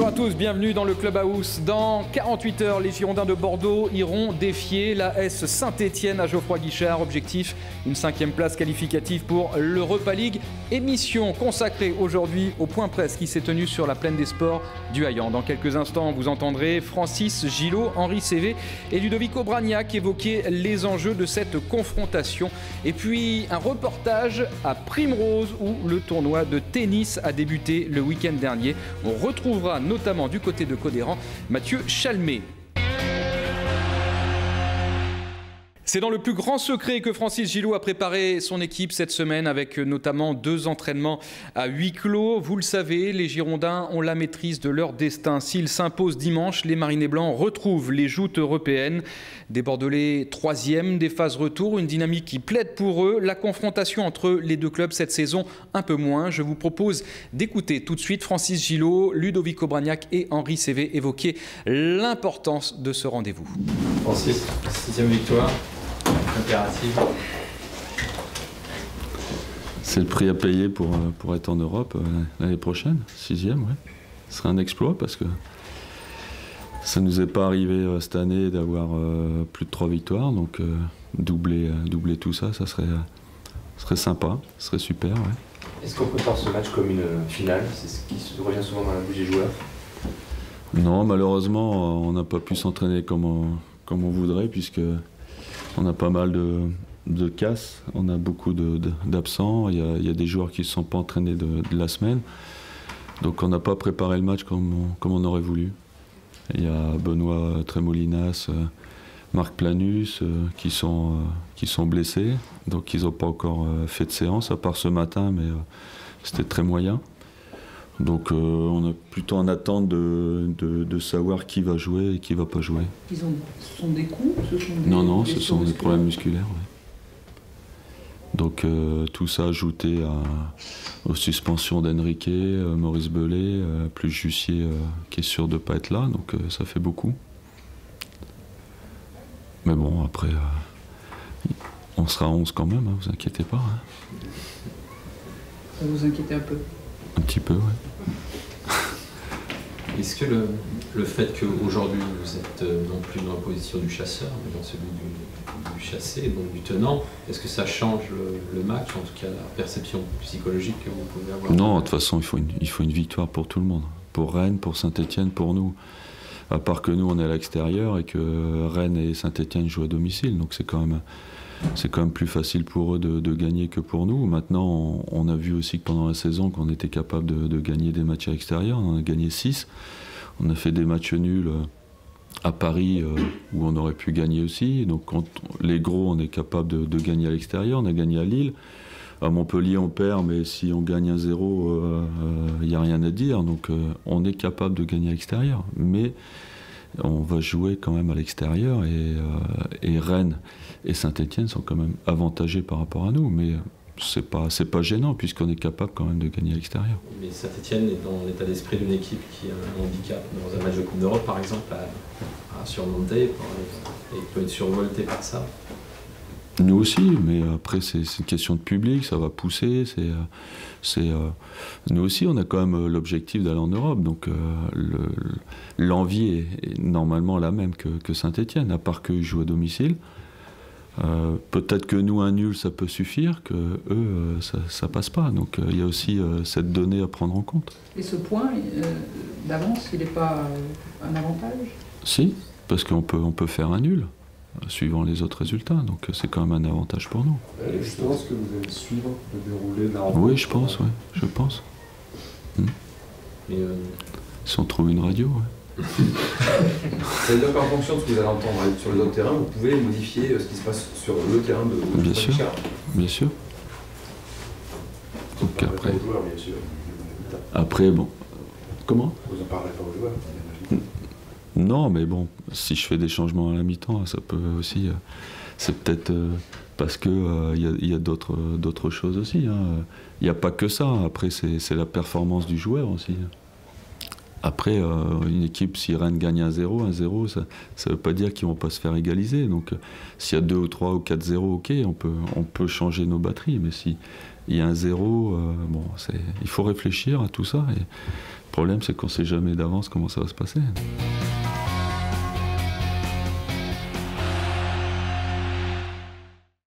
Bonjour à tous, bienvenue dans le Clubhouse. Dans 48 heures, les Girondins de Bordeaux iront défier l'AS Saint-Étienne à Geoffroy Guichard. Objectif, une 5e place qualificative pour l'Europa League. Émission consacrée aujourd'hui au point presse qui s'est tenu sur la plaine des sports du Haillan. Dans quelques instants, vous entendrez Francis Gillot, Henri Cévé et Ludovico Bragnac évoquer les enjeux de cette confrontation. Et puis un reportage à Primrose où le tournoi de tennis a débuté le week-end dernier. On retrouvera notamment du côté de Codéran Mathieu Chalmé. C'est dans le plus grand secret que Francis Gillot a préparé son équipe cette semaine avec notamment 2 entraînements à huis clos. Vous le savez, les Girondins ont la maîtrise de leur destin. S'ils s'imposent dimanche, les Marinés Blancs retrouvent les joutes européennes. Des Bordelais 3e des phases retour, une dynamique qui plaide pour eux. La confrontation entre les deux clubs cette saison, un peu moins. Je vous propose d'écouter tout de suite Francis Gillot, Ludovico Bragnac et Henri Cévé évoquer l'importance de ce rendez-vous. Francis, 6e victoire. Impérative. C'est le prix à payer pour être en Europe l'année prochaine, 6e, ouais. Ce serait un exploit parce que ça ne nous est pas arrivé cette année d'avoir plus de 3 victoires, donc doubler tout ça, ça serait sympa, ce serait super, ouais. Est-ce qu'on prépare ce match comme une finale? C'est ce qui revient souvent dans la bouche des joueurs. Non, malheureusement, on n'a pas pu s'entraîner comme on voudrait, puisque on a pas mal de casses, on a beaucoup d'absents, il y a des joueurs qui ne se sont pas entraînés de la semaine. Donc on n'a pas préparé le match comme on aurait voulu. Il y a Benoît Trémolinas, Marc Planus qui sont blessés, donc ils n'ont pas encore fait de séance, à part ce matin, mais c'était très moyen. Donc on est plutôt en attente de savoir qui va jouer et qui ne va pas jouer. Ce sont des coups? Non, ce sont des problèmes musculaires. Ouais. Donc tout ça ajouté aux suspensions d'Enrique, Maurice Belay, plus Jussier qui est sûr de ne pas être là, donc ça fait beaucoup. Mais bon, après, on sera 11 quand même, hein, vous inquiétez pas. Hein. Ça vous inquiète un peu? Un petit peu, oui. Est-ce que le fait qu'aujourd'hui vous êtes non plus dans la position du chasseur, mais dans celui du chassé, donc du tenant, est-ce que ça change le match, en tout cas la perception psychologique que vous pouvez avoir? Non, de toute façon, il faut une victoire pour tout le monde. Pour Rennes, pour Saint-Étienne, pour nous. À part que nous, on est à l'extérieur et que Rennes et Saint-Étienne jouent à domicile, donc c'est quand même plus facile pour eux de gagner que pour nous. Maintenant, on a vu aussi que pendant la saison qu'on était capable de gagner des matchs à l'extérieur. On en a gagné 6. On a fait des matchs nuls à Paris où on aurait pu gagner aussi. Donc quand les gros, on est capable de gagner à l'extérieur. On a gagné à Lille. À Montpellier, on perd, mais si on gagne 1-0, il n'y a rien à dire. Donc on est capable de gagner à l'extérieur. Mais on va jouer quand même à l'extérieur et Rennes et Saint-Étienne sont quand même avantagés par rapport à nous, mais c'est pas gênant puisqu'on est capable quand même de gagner à l'extérieur. Mais Saint-Étienne est dans l'état d'esprit d'une équipe qui a un handicap dans un match de Coupe d'Europe par exemple à surmonter et peut être survolté par ça. Nous aussi, mais après c'est une question de public, ça va pousser. Nous aussi, on a quand même l'objectif d'aller en Europe, donc l'envie est normalement la même que Saint-Étienne, à part qu'ils jouent à domicile. Peut-être que nous, un nul, ça peut suffire, que eux, ça passe pas. Donc il y a aussi cette donnée à prendre en compte. Et ce point d'avance, il n'est pas un avantage? Si, parce qu'on peut faire un nul suivant les autres résultats, donc c'est quand même un avantage pour nous. Justement, est-ce que vous allez suivre le déroulé de la rencontre? Oui, je pense. Si on trouve une radio, ouais. C'est-à-dire qu'en fonction de ce que vous allez entendre sur les autres terrains, vous pouvez modifier ce qui se passe sur le terrain de Bien sûr, bien sûr. Donc après... aux joueurs, bien sûr. Après, bon... Comment? Vous en parlerez pas aux joueurs. Non, mais bon, si je fais des changements à la mi-temps, ça peut aussi... c'est peut-être parce qu'il y a d'autres choses aussi. Hein. Il n'y a pas que ça. Après, c'est la performance du joueur aussi. Après, une équipe, si Rennes gagne 1-0, ça ne veut pas dire qu'ils ne vont pas se faire égaliser. Donc, s'il y a 2 ou 3 ou 4-0, ok, on peut changer nos batteries. Mais s'il y a 1-0, il faut réfléchir à tout ça. Et le problème, c'est qu'on ne sait jamais d'avance comment ça va se passer.